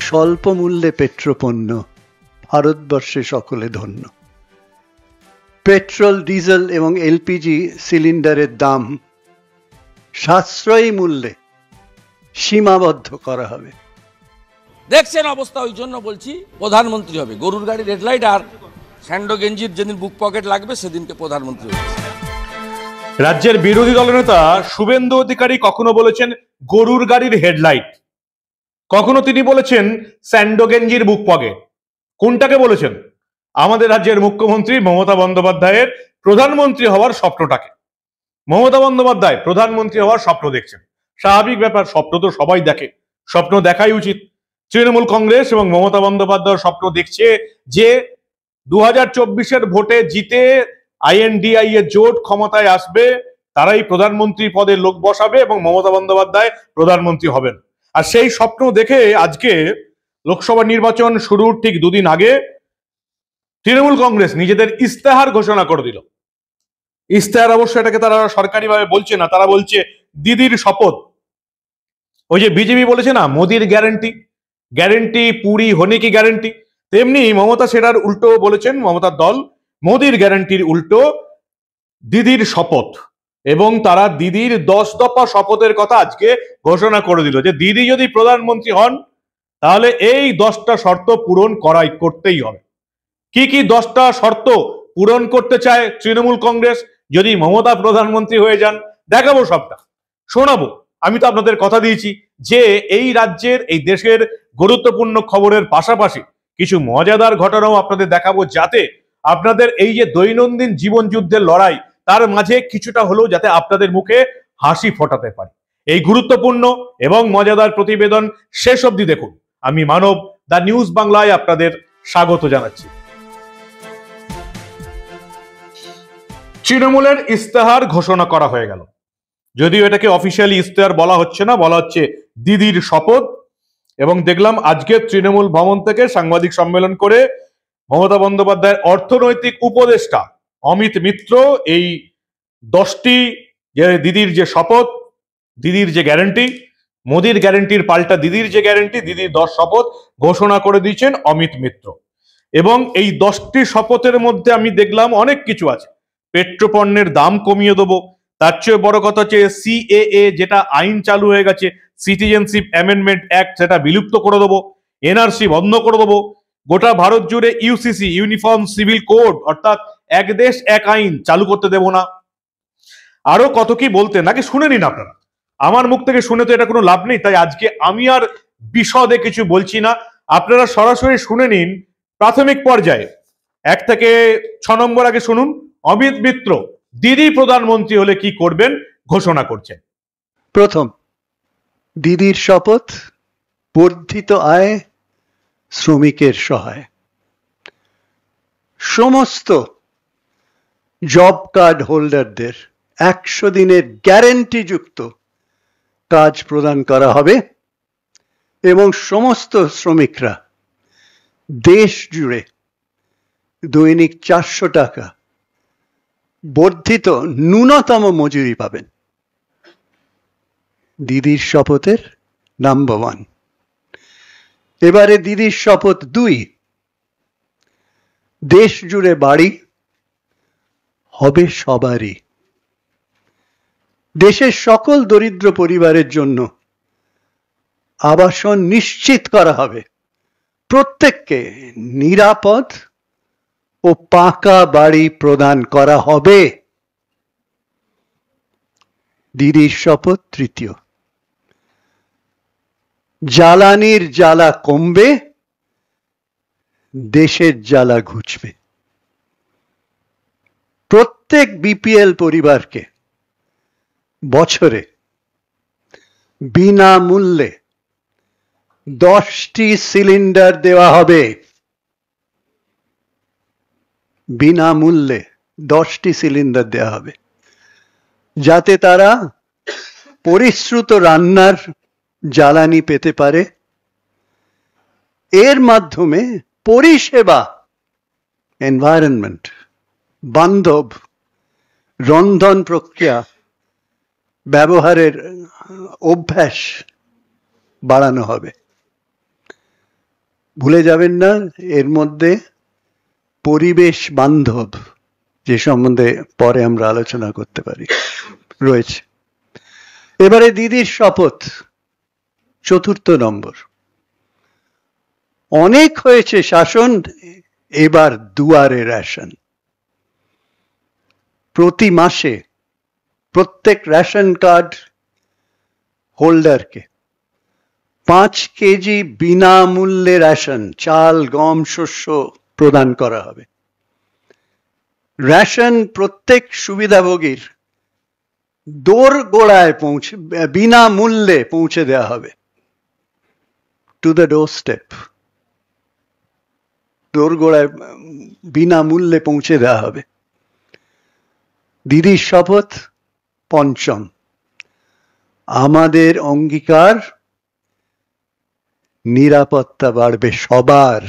স্বল্প মূল্যে পেট্রোপণ্য ভারতবর্ষে সকলে ধন্য। পেট্রোল, ডিজেল এবং এলপিজি সিলিন্ডারের দাম সাশ্রয়ী মূল্যে সীমাবদ্ধ করা হবে। দেখছেন অবস্থা, ওই জন্য বলছি প্রধানমন্ত্রী হবে। গরুর গাড়ি রেড লাইট আর স্যান্ডো গেঞ্জির যেদিন বুক পকেট লাগবে সেদিনকে প্রধানমন্ত্রী হবে। রাজ্যের বিরোধী দলনেতা শুভেন্দু অধিকারী কখনো বলেছেন গরুর গাড়ির হেডলাইট, কখনো তিনি বলেছেন স্যান্ডো গেঞ্জির বুক পকেট। কোনটাকে বলেছেন? আমাদের রাজ্যের মুখ্যমন্ত্রী মমতা বন্দ্যোপাধ্যায়ের প্রধানমন্ত্রী হওয়ার স্বপ্নটাকে। মমতা বন্দ্যোপাধ্যায় প্রধানমন্ত্রী হওয়ার স্বপ্ন দেখছেন, স্বাভাবিক ব্যাপার, স্বপ্ন তো সবাই দেখে, স্বপ্ন দেখাই উচিত। তৃণমূল কংগ্রেস এবং মমতা বন্দ্যোপাধ্যায় স্বপ্ন দেখছে যে 2024-এর ভোটে জিতে আইএনডিআই এর জোট ক্ষমতায় আসবে, তারাই প্রধানমন্ত্রী পদে লোক বসাবে এবং মমতা বন্দ্যোপাধ্যায় প্রধানমন্ত্রী হবেন। আর সেই স্বপ্ন দেখে আজকে লোকসভা নির্বাচন শুরুর ঠিক দুদিন আগে তৃণমূল কংগ্রেস নিজেদের ইস্তেহার ঘোষণা করে দিল। ইস্তেহার অবশ্য এটাকে তারা সরকারিভাবে বলছে না, তারা বলছে দিদির শপথ। ওই যে বিজেপি বলেছে না মোদির গ্যারেন্টি, গ্যারেন্টি পুরি হোনে কি গ্যারেন্টি, তেমনি মমতা সেটার উল্টো বলেছেন, মমতার দল মোদির গ্যারেন্টির উল্টো দিদির শপথ। এবং তারা দিদির 10 দফা শপথের কথা আজকে ঘোষণা করে দিল যে দিদি যদি প্রধানমন্ত্রী হন তাহলে এই 10টা শর্ত পূরণ করতেই হবে। কি কি 10টা শর্ত পূরণ করতে চায় তৃণমূল কংগ্রেস যদি মমতা প্রধানমন্ত্রী হয়ে যান, দেখাবো, সবটা শোনাবো। আমি তো আপনাদের কথা দিয়েছি যে এই রাজ্যের, এই দেশের গুরুত্বপূর্ণ খবরের পাশাপাশি কিছু মজাদার ঘটনাও আপনাদের দেখাবো, যাতে আপনাদের এই যে দৈনন্দিন জীবন যুদ্ধের লড়াই তার মাঝে কিছুটা হলেও যাতে আপনাদের মুখে হাসি ফোটাতে পারে। এই গুরুত্বপূর্ণ এবং মজাদার প্রতিবেদন শেষ অবধি দেখুন। আমি মানব, দ্য নিউজ বাংলায় আপনাদের স্বাগত জানাচ্ছি। তৃণমূলের ইস্তেহার ঘোষণা করা হয়ে গেল, যদিও এটাকে অফিসিয়ালি ইস্তেহার বলা হচ্ছে না, বলা হচ্ছে দিদির শপথ। এবং দেখলাম আজকে তৃণমূল ভবন থেকে সাংবাদিক সম্মেলন করে মমতা বন্দ্যোপাধ্যায়ের অর্থনৈতিক উপদেষ্টা অমিত মিত্র এই 10টি যে দিদির যে শপথ, দিদির যে গ্যারেন্টি, মোদির গ্যারেন্টির পাল্টা দিদির যে গ্যারেন্টি, দিদির 10 শপথ ঘোষণা করে দিয়েছেন অমিত মিত্র। এবং এই 10টি শপথের মধ্যে আমি দেখলাম অনেক কিছু আছে। পেট্রোপণ্যের দাম কমিয়ে দেবো, তার চেয়ে বড় কথা হচ্ছে সিএএ যেটা আইন চালু হয়ে গেছে, সিটিজেনশিপ অ্যামেন্ডমেন্ট অ্যাক্ট, সেটা বিলুপ্ত করে দেবো, এনআরসি বন্ধ করে দেবো, গোটা ভারত জুড়ে ইউসিসি ইউনিফর্ম সিভিল কোড অর্থাৎ এক দেশ এক আইন চালু করতে দেব না। আরো কত কি বলতে, নাকি শুনে নিন আপনারা, আমার মুখ থেকে শুনে তো এটা কোনো লাভ নেই, তাই আজকে আমি আর বিশদে কিছু বলছি না, আপনারা সরাসরি শুনে নিন। প্রাথমিক পর্যায়ে 1 থেকে 6 নম্বর আগে শুনুন অমিত মিত্র দিদি প্রধানমন্ত্রী হলে কি করবেন ঘোষণা করছেন। প্রথম, দিদির শপথ, বর্ধিত আয়, শ্রমিকের সহায়। সমস্ত জব কার্ড হোল্ডারদের 100 দিনের গ্যারেন্টি যুক্ত কাজ প্রদান করা হবে এবং সমস্ত শ্রমিকরা দেশ জুড়ে দৈনিক 400 টাকা বর্ধিত ন্যূনতম মজুরি পাবেন। দিদির শপথের নাম্বার 1। এবারে দিদির শপথ 2, দেশ জুড়ে বাড়ি হবে সবারই। দেশের সকল দরিদ্র পরিবারের জন্য আবাসন নিশ্চিত করা হবে, প্রত্যেককে নিরাপদ ও পাকা বাড়ি প্রদান করা হবে। দিদির শপথ 3, জ্বালানির জ্বালা কমবে, দেশের জ্বালা ঘুচবে। প্রত্যেক বিপিএল পরিবারকে বছরে বিনামূল্যে 10টি সিলিন্ডার দেওয়া হবে। বিনামূল্যে 10টি সিলিন্ডার দেওয়া হবে, যাতে তারা পরিশ্রুত রান্নার জ্বালানি পেতে পারে। এর মাধ্যমে পরিষেবা, এনভায়রনমেন্ট বান্ধব রন্ধন প্রক্রিয়া ব্যবহারের অভ্যাস বাড়ানো হবে। ভুলে যাবেন না এর মধ্যে পরিবেশ বান্ধব, যে সম্বন্ধে পরে আমরা আলোচনা করতে পারি, রয়েছে। এবারে দিদির শপথ, 4র্থ নম্বর। অনেক হয়েছে শাসন, এবার দুয়ারে রেশন। প্রতি মাসে প্রত্যেক রেশন কার্ড হোল্ডারকে 5 কেজি বিনামূল্যে রেশন, চাল, গম, শস্য প্রদান করা হবে। রেশন প্রত্যেক সুবিধাভোগীর দোরগোড়ায় বিনামূল্যে পৌঁছে দেওয়া হবে, টু দ্য ডোর স্টেপ। দোরগোড়ায় বিনামূল্যে পৌঁছে দেওয়া হবে। দিদির শপথ, 5ম, আমাদের অঙ্গীকার নিরাপত্তা বাড়বে সবার।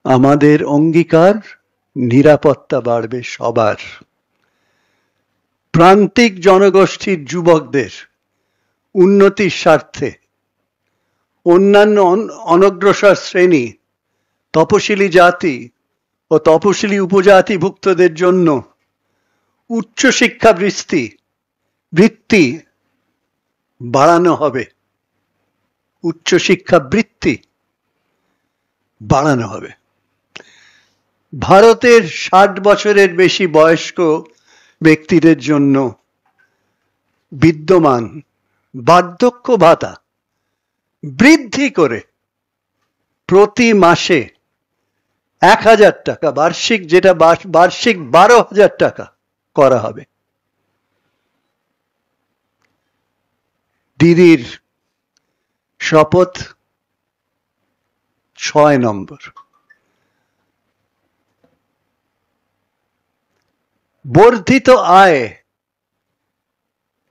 আমাদের অঙ্গীকার নিরাপত্তা বাড়বে সবার। প্রান্তিক জনগোষ্ঠীর যুবকদের উন্নতির স্বার্থে অন্যান্য অনগ্রসর শ্রেণী, তপশিলি জাতি ও তপশিলি উপজাতিভুক্তদের জন্য উচ্চশিক্ষা বৃত্তি বাড়ানো হবে। উচ্চশিক্ষা বৃত্তি বাড়ানো হবে। ভারতের 60 বছরের বেশি বয়স্ক ব্যক্তিদের জন্য বিদ্যমান বার্ধক্য ভাতা বৃদ্ধি করে প্রতি মাসে 1000 টাকা বার্ষিক, যেটা বার্ষিক 12,000 টাকা করা হবে। দিদির শপথ, 6 নম্বর। বর্ধিত আয়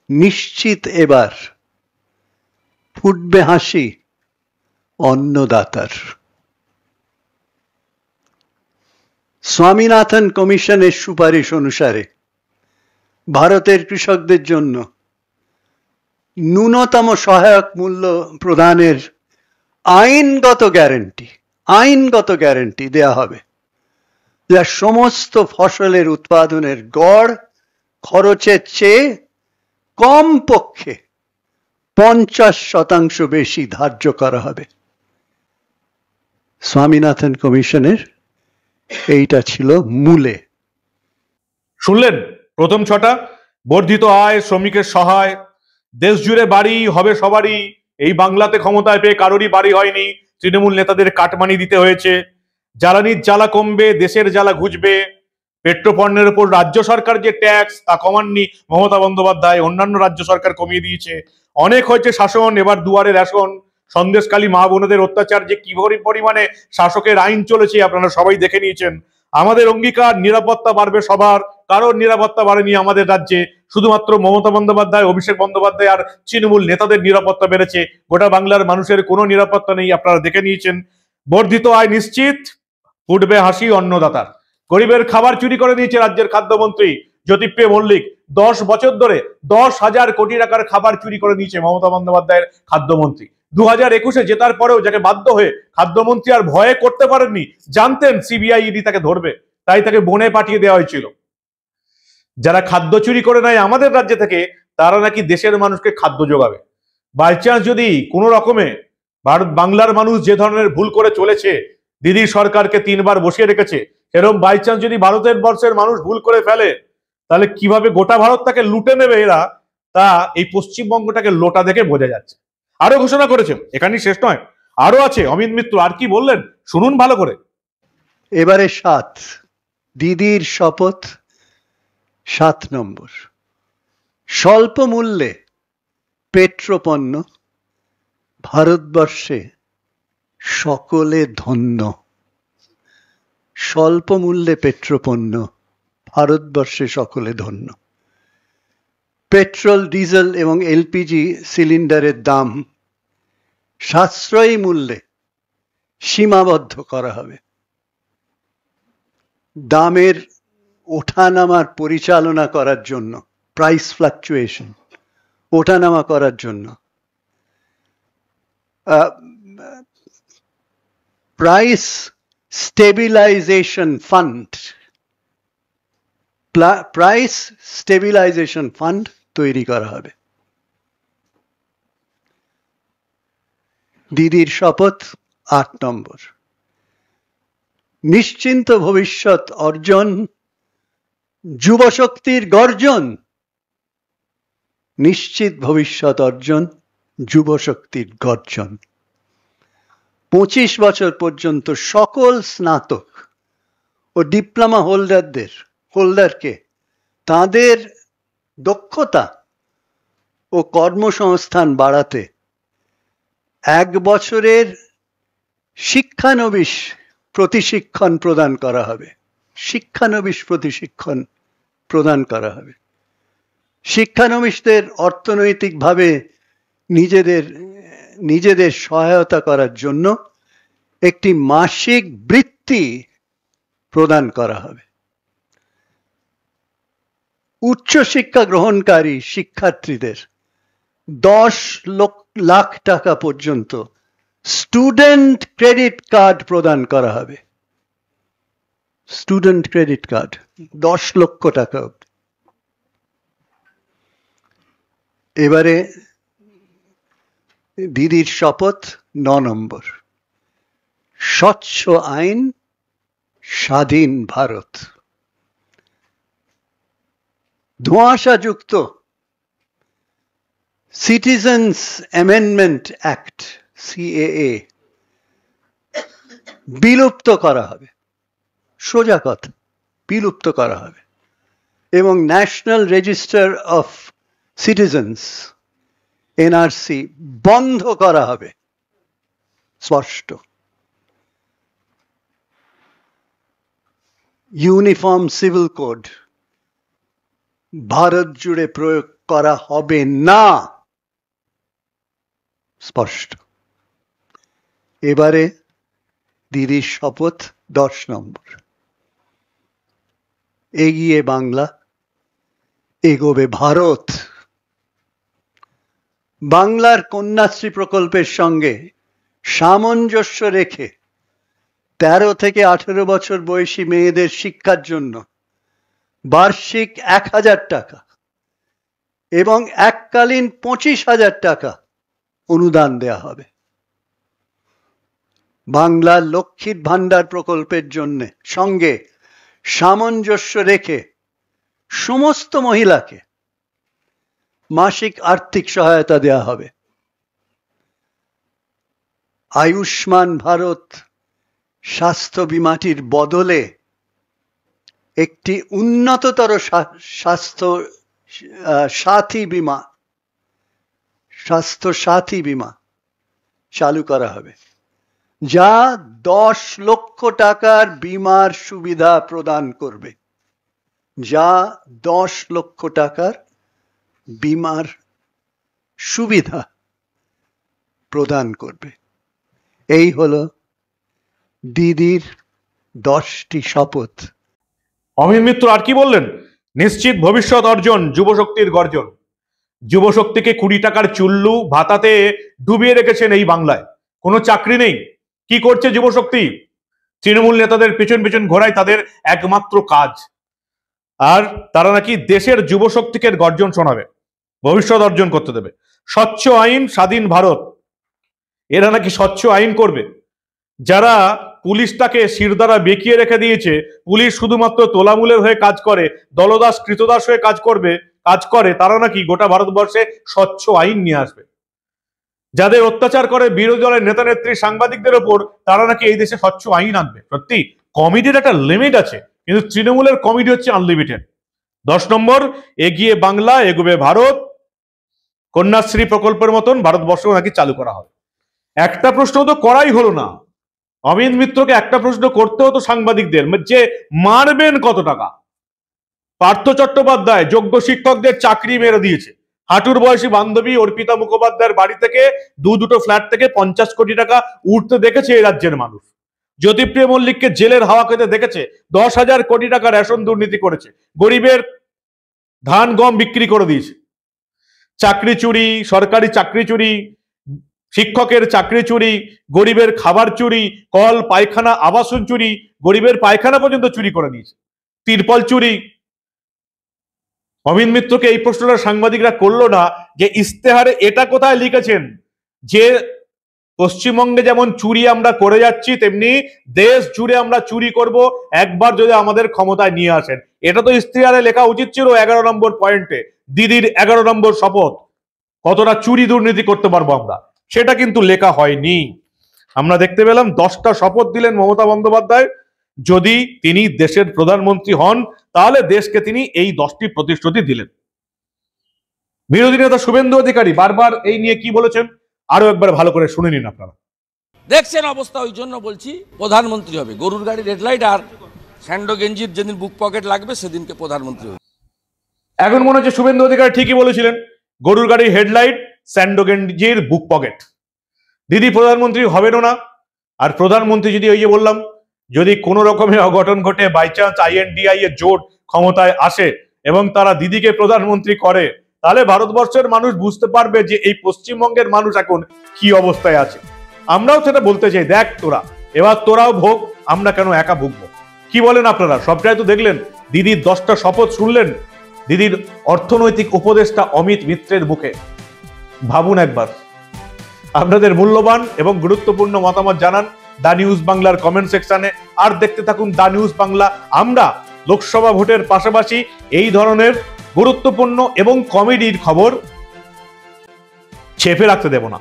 নিশ্চিত, এবার ফুটবে হাসি অন্নদাতার। স্বামীনাথন কমিশনের সুপারিশ অনুসারে ভারতের কৃষকদের জন্য ন্যূনতম সহায়ক মূল্য প্রদানের আইনগত গ্যারান্টি দেয়া হবে, যা সমস্ত ফসলের উৎপাদনের গড় খরচের চেয়ে কমপক্ষে 50% বেশি ধার্য করা হবে। স্বামীনাথন কমিশনের এইটা ছিল মূলে। শুনলেন প্রথম 6টা, বর্ধিত আয়, শ্রমিকের সহায়, দেশ জুড়ে বাড়ি হবে সবারই। এই বাংলাতে ক্ষমতায় পেয়ে কারোরই বাড়ি হয়নি, তৃণমূল নেতাদের কাটমানি দিতে হয়েছে। জ্বালানির জ্বালা কমবে, দেশের জ্বালা ঘুচবে। পেট্রোপণ্যের উপর রাজ্য সরকার যে ট্যাক্স তা কমাননি মমতা বন্দ্যোপাধ্যায়, অন্যান্য রাজ্য সরকার কমিয়ে দিয়েছে। অনেক হয়েছে শাসন, এবার দুয়ারে রেশন। সন্দেশখালী মা বোনদের অত্যাচার যে কি পরিমাণে শাসকের আইন চলেছে আপনারা সবাই দেখে নিয়েছেন। আমাদের অঙ্গীকার নিরাপত্তা বাড়বে সবার, কারোর নিরাপত্তা বাড়েনি আমাদের রাজ্যে। শুধুমাত্র মমতা বন্দ্যোপাধ্যায়, অভিষেক বন্দ্যোপাধ্যায় আর তৃণমূল নেতাদের নিরাপত্তা বেড়েছে, গোটা বাংলার মানুষের কোনো নিরাপত্তা নেই, আপনারা দেখে নিয়েছেন। বর্ধিত আয় নিশ্চিত, ফুটবে হাসি অন্নদাতার। গরিবের খাবার চুরি করে নিয়েছে রাজ্যের খাদ্যমন্ত্রী জ্যোতিপ্রিয় মল্লিক। 10 বছর ধরে 10,000 কোটি টাকার খাবার চুরি করে নিয়েছে মমতা বন্দ্যোপাধ্যায়ের খাদ্যমন্ত্রী। 2021-এ জেতার পরেও যাকে বাধ্য হয়ে খাদ্যমন্ত্রী আর ভয়ে করতে পারেননি, জানতেন সিবিআই ইডি তাকে ধরবে, তাই তাকে বনে পাঠিয়ে দেওয়া হয়েছিল। যারা খাদ্য চুরি করে নেয় আমাদের রাজ্য থেকে, তারা নাকি দেশের মানুষকে খাদ্য যোগাবে। বাই চান্স যদি কোনো রকমে বাংলার মানুষ যে ধরনের ভুল করে চলেছে, দিদির সরকারকে 3 বার বসিয়ে রেখেছে, এরকম বাই চান্স যদি ভারতের বর্ষের মানুষ ভুল করে ফেলে, তাহলে কিভাবে গোটা ভারতটাকে লুটে নেবে এরা, তা এই পশ্চিমবঙ্গটাকে লোটা দেখে বোঝা যাচ্ছে। আরো ঘোষণা করেছে, এখানেই শেষ নয়, আরো আছে। অমিত মিত্র আর কি বললেন শুনুন ভালো করে। এবারে 7, দিদির শপথ, 7 নম্বর। স্বল্প মূল্যে পেট্রোপণ্য ভারতবর্ষে সকলে ধন্য। স্বল্প মূল্যে পেট্রোপণ্য ভারতবর্ষে সকলে ধন্য। পেট্রোল, ডিজেল এবং এলপিজি সিলিন্ডারের দাম সাশ্রয়ী মূল্যে সীমাবদ্ধ করা হবে। দামের ওঠানামার পরিচালনা করার জন্য, প্রাইস ফ্লাকচুয়েশন ওঠানামা করার জন্য price stabilisation fund, price stabilisation fund তৈরি করা হবে। দিদির শপথ 8 নম্বর, নিশ্চিন্ত ভবিষ্যৎ অর্জন, যুবশক্তির গর্জন। নিশ্চিত ভবিষ্যৎ অর্জন, যুবশক্তির গর্জন। 25 বছর পর্যন্ত সকল স্নাতক ও ডিপ্লোমা হোল্ডারকে তাদের দক্ষতা ও কর্মসংস্থান বাড়াতে 1 বছরের শিক্ষানবিশ প্রতিশিক্ষণ প্রদান করা হবে। শিক্ষানবিশ প্রতিশিক্ষণ প্রদান করা হবে। শিক্ষানবিশদের অর্থনৈতিকভাবে নিজেদের সহায়তা করার জন্য একটি মাসিক বৃত্তি প্রদান করা হবে। উচ্চশিক্ষা গ্রহণকারী শিক্ষার্থীদের 10 লাখ টাকা পর্যন্ত স্টুডেন্ট ক্রেডিট কার্ড প্রদান করা হবে। স্টুডেন্ট ক্রেডিট কার্ড 10 লক্ষ টাকা। এবারে দিদির শপথ 9 নম্বর, স্বচ্ছ আইন, স্বাধীন ভারত। ধোঁয়াশাযুক্ত সিটিজেন্স অ্যামেন্ডমেন্ট অ্যাক্ট সিএএ বিলুপ্ত করা হবে। সোজা কথা, বিলুপ্ত করা হবে। এবং national register of citizens NRC বন্ধ করা হবে। স্পষ্ট। ইউনিফর্ম সিভিল কোড ভারত জুড়ে প্রয়োগ করা হবে না। স্পষ্ট। এবারে দিদির শপথ 10 নম্বর, এগিয়ে বাংলা, এগোবে ভারত। বাংলার কন্যাশ্রী প্রকল্পের সঙ্গে সামঞ্জস্য রেখে 13 থেকে 18 বছর বয়সী মেয়েদের শিক্ষার জন্য বার্ষিক 1000 টাকা এবং এককালীন 25,000 টাকা অনুদান দেয়া হবে। বাংলা লক্ষ্মীর ভান্ডার প্রকল্পের সঙ্গে সামঞ্জস্য রেখে সমস্ত মহিলাকে মাসিক আর্থিক সহায়তা দেয়া হবে। আয়ুষ্মান ভারত স্বাস্থ্য বিমাটির বদলে একটি উন্নততর স্বাস্থ্য সাথী বীমা চালু করা হবে, যা 10 লক্ষ টাকার বীমার সুবিধা প্রদান করবে। যা 10 লক্ষ টাকার বীমার সুবিধা প্রদান করবে। এই হলো দিদির 10টি শপথ। অমিত মিত্র আর কি বললেন? নিশ্চিত ভবিষ্যৎ অর্জন, যুবশক্তির গর্জন। যুবশক্তিকে 20 টাকার চুল্লু ভাতাতে ডুবিয়ে রেখেছেন এই বাংলায়। কোনো চাকরি নেই। কি করছে যুবশক্তি? তৃণমূল নেতাদের পেছন পেছন ঘোরায় তাদের একমাত্র কাজ। আর তারা নাকি দেশের যুবশক্তিকে গর্জন শোনাবে, ভবিষ্যৎ অর্জন করতে দেবে। স্বচ্ছ আইন, স্বাধীন ভারত। এরা নাকি স্বচ্ছ আইন করবে। যারা পুলিশটাকে শিরদাঁড়া বেঁকিয়ে রেখে দিয়েছে, পুলিশ শুধুমাত্র তোলামূলের হয়ে কাজ করে, দলদাস কৃতদাস হয়ে কাজ করে, তারা নাকি গোটা ভারতবর্ষে স্বচ্ছ আইন নিয়ে আসবে। যাদের অত্যাচার করে বিরোধী দলের নেতা নেত্রী, সাংবাদিকদের ওপর, তারা নাকি এই দেশে স্বচ্ছ আইন আনবে। সত্যি কমেডির একটা লিমিট আছে, কিন্তু তৃণমূলের কমেডি হচ্ছে আনলিমিটেড। 10 নম্বর, এগিয়ে বাংলা, এগোবে ভারত। কন্যাশ্রী প্রকল্পের মতন ভারতবর্ষেও নাকি চালু করা হবে। একটা প্রশ্ন তো করাই হলো না। অমিত মিত্রকে একটা প্রশ্ন করতে হতো সাংবাদিকদের, যে মারবেন কত টাকা? পার্থ চট্টোপাধ্যায় যোগ্য শিক্ষকদের চাকরি মেরে দিয়েছে। হাঁটুর বয়সী বান্ধবী অর্পিতা মুখোপাধ্যায়ের বাড়ি থেকে দুটো ফ্ল্যাট থেকে 50 কোটি টাকা উঠতে দেখেছে এই রাজ্যের মানুষ। জ্যোতিপ্রিয় মল্লিককে জেলের হাওয়া খেতে দেখেছে। 10,000 কোটি টাকা রেশন দুর্নীতি করেছে। গরিবের ধান গম বিক্রি করে দিয়েছে। চাকরি চুরি, সরকারি চাকরি চুরি, শিক্ষকের চাকরি চুরি, গরিবের খাবার চুরি, কল পায়খানা আবাসন চুরি, গরিবের পায়খানা পর্যন্ত চুরি করে নিয়েছে, তিরপল চুরি। অমিত মিত্রকে এই প্রশ্নটা সাংবাদিকরা করলো না যে ইস্তেহারে এটা কোথায় লিখেছেন যে পশ্চিমবঙ্গে যেমন চুরি আমরা করে যাচ্ছি তেমনি দেশ জুড়ে আমরা চুরি করব একবার যদি আমাদের ক্ষমতায় নিয়ে আসেন। এটা তো ইস্তেহারে লেখা উচিত ছিল 11 নম্বর পয়েন্টে, দিদির 11 নম্বর শপথ, কতটা চুরি দুর্নীতি করতে পারবো আমরা, সেটা কিন্তু লেখা হয়নি। আমরা দেখতে পেলাম 10টা শপথ দিলেন মমতা বন্দ্যোপাধ্যায়, যদি তিনি দেশের প্রধানমন্ত্রী হন তাহলে দেশকে তিনি এই 10টি প্রতিশ্রুতি দিলেন। বিরোধী নেতা শুভেন্দু অধিকারী বারবার এই নিয়ে কি বলেছেন আরো একবার ভালো করে শুনে নিন আপনারা। দেখছেন অবস্থা, ওই জন্য বলছি প্রধানমন্ত্রী হবে। গরুর গাড়ি রেড লাইট আর স্যান্ডো গেঞ্জির যেদিন বুক পকেট লাগবে সেদিনকে প্রধানমন্ত্রী হবে। এখন মনে হচ্ছে শুভেন্দু অধিকারী ঠিকই বলেছিলেন, গরুর গাড়ির হেডলাইট, স্যান্ডো গেঞ্জির বুক পকেট। দিদি প্রধানমন্ত্রী হবেনও না। আর প্রধানমন্ত্রী যদি ওই যে বললাম, যদি কোনো রকমের অঘটন ঘটে, বাই চান্স INDI এর জোট ক্ষমতায় আসে এবং তারা দিদিকে প্রধানমন্ত্রী করে, তাহলে ভারতবর্ষের মানুষ বুঝতে পারবে যে এই পশ্চিমবঙ্গের মানুষ এখন কি অবস্থায় আছে। আমরাও সেটা বলতে চাই, দেখ তোরা এবার তোরাও ভোগ, আমরা কেন একা ভুগবো। কি বলেন আপনারা? সবটাই তো দেখলেন, দিদির 10টা শপথ শুনলেন দিদির অর্থনৈতিক উপদেষ্টা অমিত মিত্রের মুখে। ভাবুন একবার। আপনাদের মূল্যবান এবং গুরুত্বপূর্ণ মতামত জানান দা নিউজ বাংলার কমেন্ট সেকশনে। আর দেখতে থাকুন দা নিউজ বাংলা। আমরা লোকসভা ভোটের পাশাপাশি এই ধরনের গুরুত্বপূর্ণ এবং কমেডির খবর চেপে রাখতে দেব না।